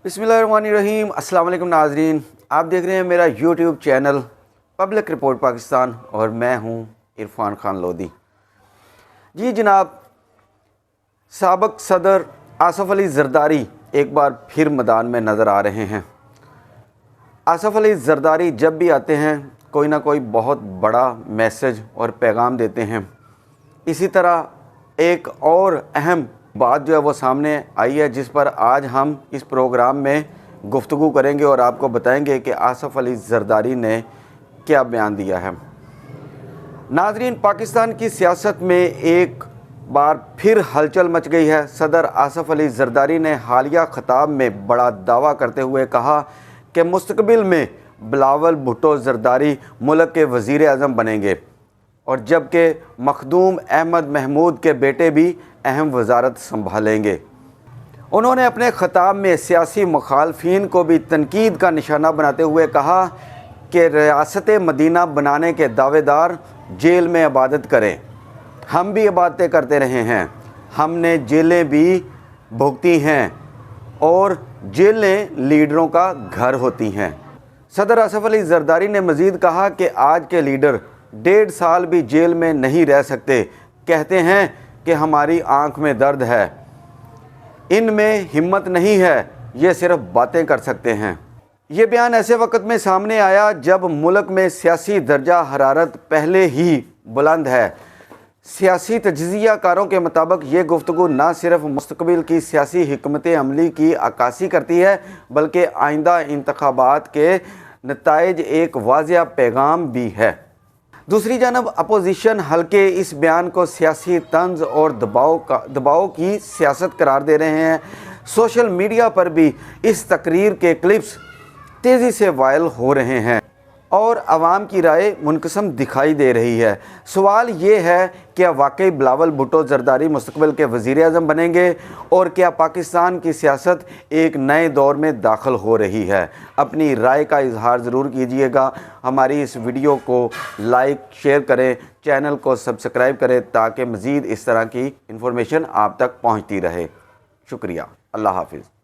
बिस्मिल्लाहिर्रहमानिर्रहीम। अस्सलाम वालेकुम नाज़रीन, आप देख रहे हैं मेरा YouTube channel public report Pakistan और मैं हूं इरफान खान लोधी। जी जनाब, साबिक़ सदर आसफ़ अली ज़रदारी एक बार फिर मैदान में नज़र आ रहे हैं। आसफ़ अली ज़रदारी जब भी आते हैं कोई ना कोई बहुत बड़ा मैसेज और पैगाम देते हैं। इसी तरह एक और अहम बात जो है वो सामने आई है, जिस पर आज हम इस प्रोग्राम में गुफ्तगू करेंगे और आपको बताएंगे कि आसफ़ अली ज़रदारी ने क्या बयान दिया है। नाज़रीन, पाकिस्तान की सियासत में एक बार फिर हलचल मच गई है। सदर आसफ़ अली ज़रदारी ने हालिया ख़िताब में बड़ा दावा करते हुए कहा कि मुस्तक़बिल में बिलावल भुट्टो ज़रदारी मुल्क के वज़ीर आज़म बनेंगे और जबकि मखदूम अहमद महमूद के बेटे भी अहम वजारत संभालेंगे। उन्होंने अपने ख़िताब में सियासी मुखालफिन को भी तनकीद का निशाना बनाते हुए कहा कि रियासत मदीना बनाने के दावेदार जेल में इबादत करें। हम भी इबादतें करते रहे हैं, हमने जेलें भी भुगती हैं और जेलें लीडरों का घर होती हैं। सदर आसफ़ अली ज़रदारी ने मज़ीद कहा कि आज के लीडर 1.5 साल भी जेल में नहीं रह सकते। कहते हैं कि हमारी आंख में दर्द है, इनमें हिम्मत नहीं है, ये सिर्फ बातें कर सकते हैं। ये बयान ऐसे वक्त में सामने आया जब मुल्क में सियासी दर्जा हरारत पहले ही बुलंद है। सियासी तज्ज़ियाकारों के मुताबिक ये गुफ्तगू न सिर्फ मुस्तक़बिल की सियासी हिकमत अमली की अक्कासी करती है बल्कि आइंदा इंतखाबात के नताइज एक वाज़िया पैगाम भी है। दूसरी जानब अपोजिशन हल्के इस बयान को सियासी तंज और दबाव की सियासत करार दे रहे हैं। सोशल मीडिया पर भी इस तकरीर के क्लिप्स तेज़ी से वायरल हो रहे हैं और आवाम की राय मुनक़सम दिखाई दे रही है। सवाल ये है, क्या वाकई बिलावल भुट्टो ज़रदारी मुस्तक़बिल के वज़ीर आज़म बनेंगे और क्या पाकिस्तान की सियासत एक नए दौर में दाखिल हो रही है? अपनी राय का इजहार ज़रूर कीजिएगा। हमारी इस वीडियो को लाइक शेयर करें, चैनल को सब्सक्राइब करें ताकि मज़ीद इस तरह की इन्फॉर्मेशन आप तक पहुँचती रहे। शुक्रिया। अल्लाह हाफ़िज़।